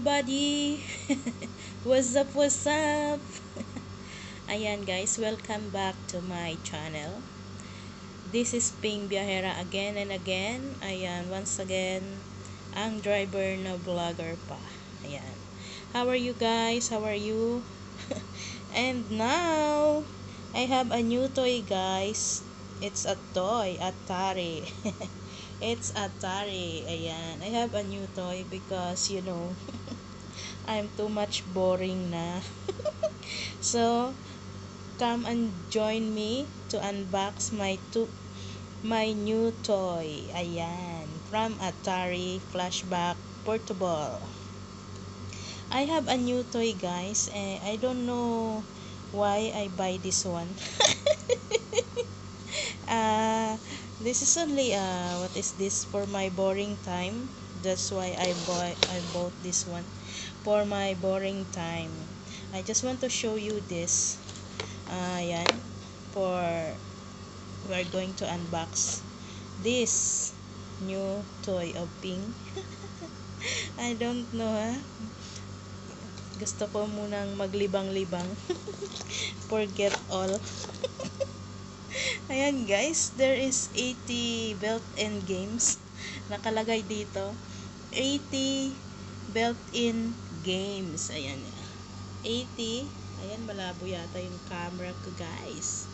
everybody! What's up, what's up? Ayan guys, welcome back to my channel. This is PingByahera again and again. Ayan, once again, ang driver na vlogger pa. Ayan. How are you guys? How are you? And now, I have a new toy guys. It's a toy, Atari. It's Atari. Ayan. I have a new toy because, I'm too much boring na. So, come and join me to unbox my new toy. Ayan. From Atari Flashback Portable. I have a new toy guys. I don't know why I buy this one. This is only what is this, for my boring time. That's why I bought this one for my boring time. I just want to show you this. Yan, we're going to unbox this new toy of Ping. I don't know gusto ko munang maglibang-libang. Forget all. Ayan guys, there is 80 built-in games. Nakalagay dito, 80 built-in games. Ayan. 80. Ayan, malabo yata yung camera ko guys.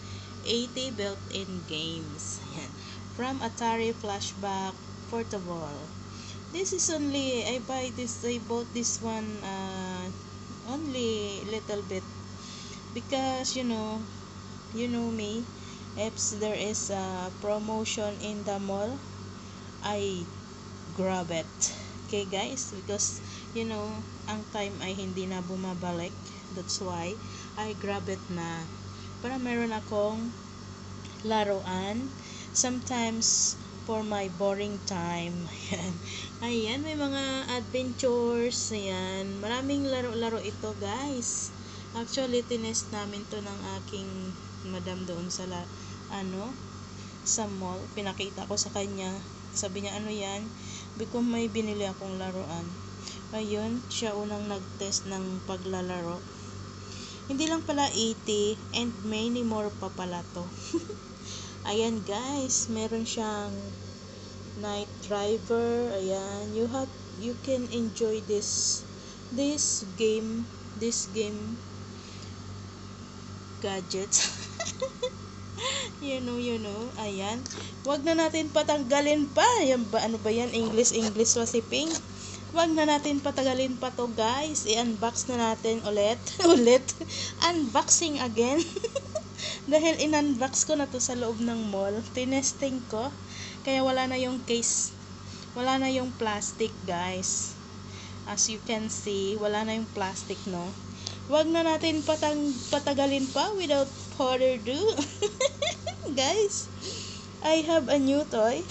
80 built-in games. Ayan. From Atari Flashback Portable. This is only, I bought this one only little bit. Because, you know me, if there is a promotion in the mall, I grab it. Okay guys, because ang time ay hindi na bumabalik. That's why I grab it na para meron akong laruan sometimes for my boring time. Ayan, may mga adventures. Ayan, maraming laro-laro ito guys. Actually, tinest namin to ng aking madam doon sa sa mall. Pinakita ko sa kanya. Sabi niya, ano yan? Because may binili akong laruan. Ayun, siya unang nag-test ng paglalaro. Hindi lang pala 80 and many more pa pala to. Ayan guys, meron siyang night driver. Ayan, you can enjoy this game gadgets. you know, ayan. Wag na natin patanggalin pa. Yan ba, ano ba yan? English wa si Ping. Wag na natin patagalin pa to guys. I-unbox na natin ulit. Unboxing again. Dahil in-unbox ko na to sa loob ng mall. Tinesting ko. Kaya wala na yung case. Wala na yung plastic guys. As you can see, wala na yung plastic, no? Wag na natin patagalin pa without further ado. Guys, I have a new toy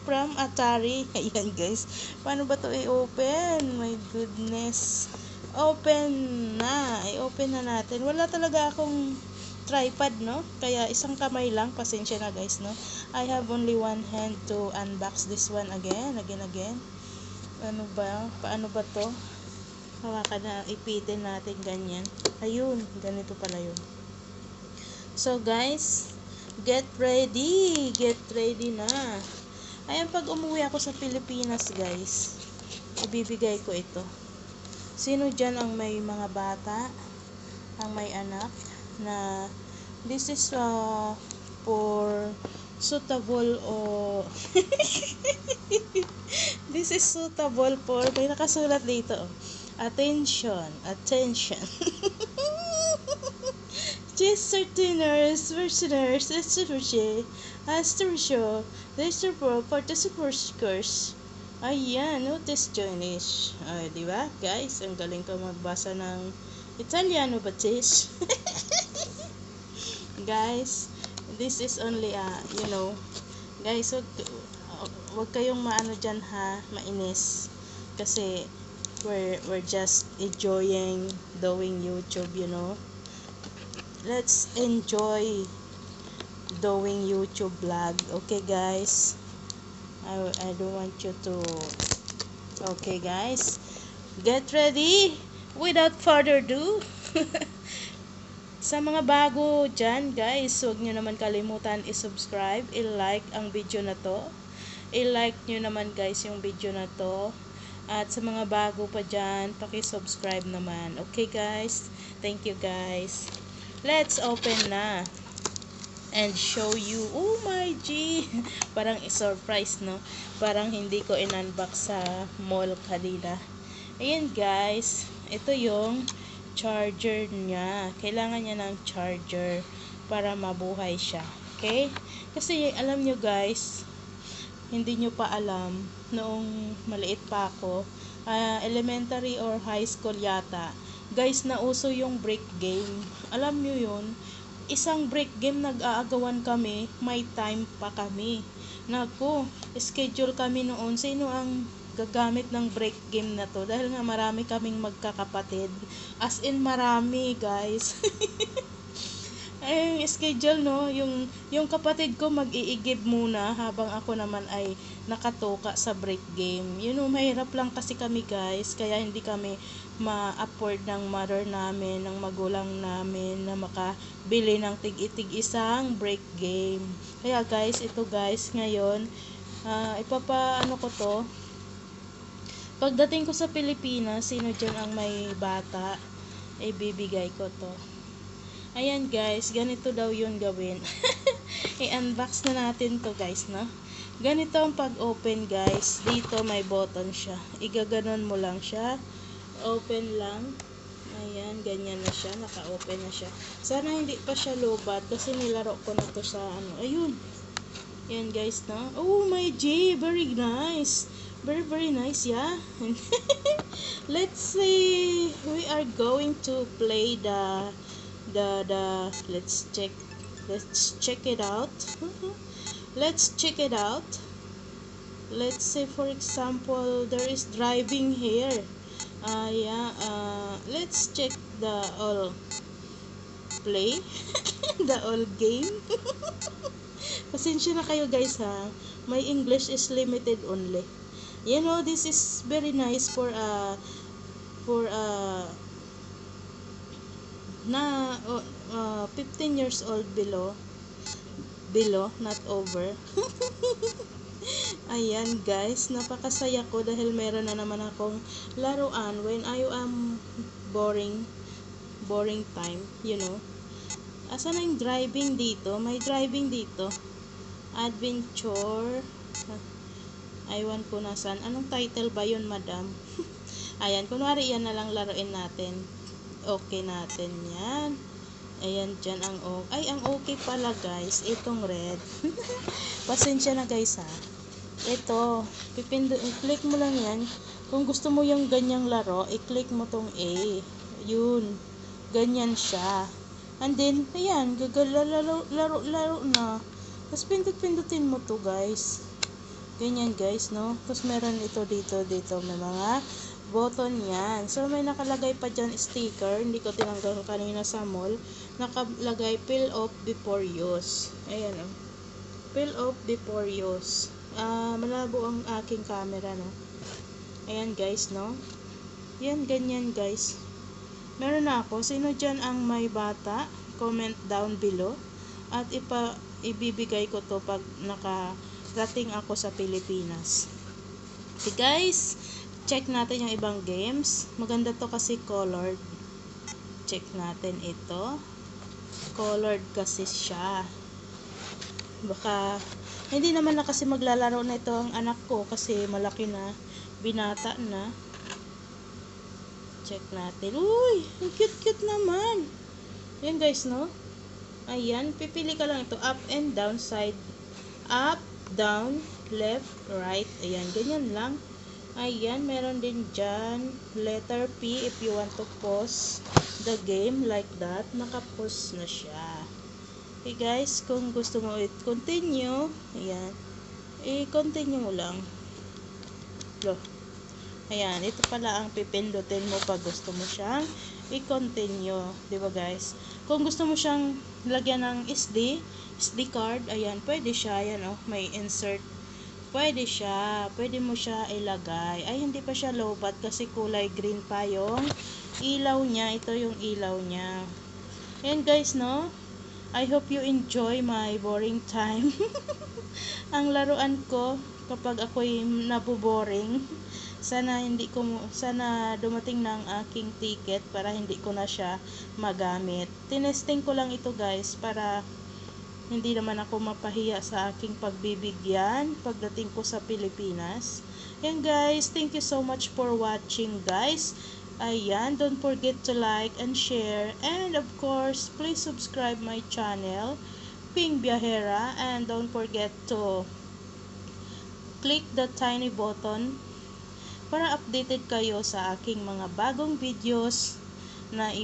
from Atari. Ayan guys. Paano ba to i-open? My goodness. I-open na natin. Wala talaga akong tripod, no? Kaya isang kamay lang. Pasensya na guys, no? I have only one hand to unbox this one again. Ano ba? Paano ba to? Hawakan na, ipitin natin ganyan. Ayun, ganito pala yun. So guys, get ready na. Ayan, pag umuwi ako sa Pilipinas guys, ibibigay ko ito. Sino dyan ang may mga bata, ang may anak, na this is for suitable this is suitable for, may nakasulat dito, attention just certainers, listeners, participants. Ayan, notice Joinish. Ay, di ba? Guys, ang galing ko magbasa ng Italiano batis. Guys, this is only guys, wag kayong maano dyan mainis. Kasi we're just enjoying doing YouTube, Let's enjoy doing YouTube vlog. Okay guys, I don't want you to. Okay guys, Get ready! Without further ado, sa mga bago dyan guys, huwag nyo naman kalimutan i-subscribe, i-like ang video na to. I-like nyo naman guys yung video na to. At sa mga bago pa dyan, paki-subscribe naman. Okay guys? Thank you guys. Let's open na. And show you. Oh my G! Parang surprise, no? Parang hindi ko in-unbox sa mall kanina. Ayan guys. Ito yung charger niya. Kailangan niya ng charger para mabuhay siya. Okay? Kasi alam nyo guys, hindi nyo pa alam, noong maliit pa ako, elementary or high school yata, guys, nauso yung break game. Alam nyo yun? Isang break game nag-aagawan kami, may time pa kami. Naku, schedule kami noon. Sino ang gagamit ng break game na to? Dahil nga marami kaming magkakapatid. As in marami, guys. Ay, schedule, no? Yung kapatid ko mag-iigib muna habang ako naman ay nakatoka sa break game. Mahirap lang kasi kami guys, kaya hindi kami ma-afford ng mother namin, ng magulang namin na makabili ng tig-itig isang break game. Kaya guys, ito guys, ngayon, ipapaano ko to. Pagdating ko sa Pilipinas, sino dyan ang may bata, ibibigay ko to. Ayan guys, ganito daw yun gawin. I-unbox na natin to guys, no? Ganito ang pag-open guys. Dito may button siya. Igaganon mo lang siya. Open lang. Ayan, ganyan na siya. Naka-open na siya. Sana hindi pa siya lobat kasi nilaro ko na to sa ano. Ayun. Ayan guys, no? Oh my G, very nice. Very nice, yeah. Let's see. We are going to play the let's check it out. Let's check it out. Let's say for example there is driving here. Let's check the all play. The all game. Pasensya na kayo guys ha, my English is limited only. This is very nice for 15 years old below, not over. Ayan guys, napakasaya ko dahil meron na naman akong laruan when I am boring time, Asa na yung driving dito? May driving dito. Adventure. Aywan ko nasan. Anong title ba yun, madam? Ayan, kunwari yan na lang laruin natin. Okay natin yan. Ayan, dyan ang okay. Ay, ang okay pala guys, itong red. Pasensya na guys ha. Ito, i-click mo lang yan. Kung gusto mo yung ganyang laro, i-click mo tong A. Yun, ganyan siya. And then, ayan, laro na. Tapos pindut-pindutin mo to guys. Ganyan guys, no? Tapos meron ito dito, may mga button yan. So, may nakalagay pa dyan sticker. Hindi ko tinanggal kanina sa mall. Nakalagay, peel off before use. Ayan, oh. Peel off before use. Malabo ang aking camera, no? Ayan, guys, no? Yan, ganyan, guys. Meron na ako. Sino dyan ang may bata? Comment down below. At ibibigay ko to pag nakarating ako sa Pilipinas. Okay, guys. Check natin yung ibang games. Maganda to kasi colored. Check natin ito. Colored kasi siya. Baka, hindi naman na kasi maglalaro na ito ang anak ko kasi malaki na, binata na. Check natin. Uy, ang cute-cute naman. Yan guys, no? Ayan, pipili ka lang ito. Up and down, side. Up, down, left, right. Ayan, ganyan lang. Ayan, meron din dyan letter P if you want to pause the game like that. Naka-pause na siya. Okay guys, kung gusto mo i-continue, ayan, i-continue mo lang. Ayan, ito pala ang pipindutin mo pag gusto mo siyang i-continue. Diba guys? Kung gusto mo siyang lagyan ng SD card, ayan, pwede siya. Ayan, oh, may insert Pwede siya. Pwede mo siya ilagay. Ay, hindi pa siya lobat kasi kulay green pa yung ilaw niya. Ito yung ilaw niya. And guys, no? I hope you enjoy my boring time. Ang laruan ko kapag ako'y naboboring. Sana dumating na ang aking ticket para hindi ko na siya magamit. Tinesting ko lang ito guys para hindi naman ako mapahiya sa aking pagbibigyan pagdating ko sa Pilipinas. Yan guys, thank you so much for watching guys. Ayan, don't forget to like and share. And of course, please subscribe my channel, PingByahera. And don't forget to click the tiny button para updated kayo sa aking mga bagong videos na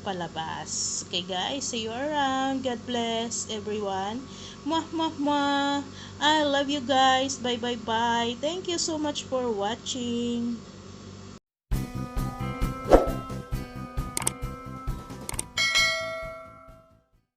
palabas. Okay guys, see you around. God bless everyone. Mwah mwah mwah. I love you guys. Bye bye bye. Thank you so much for watching.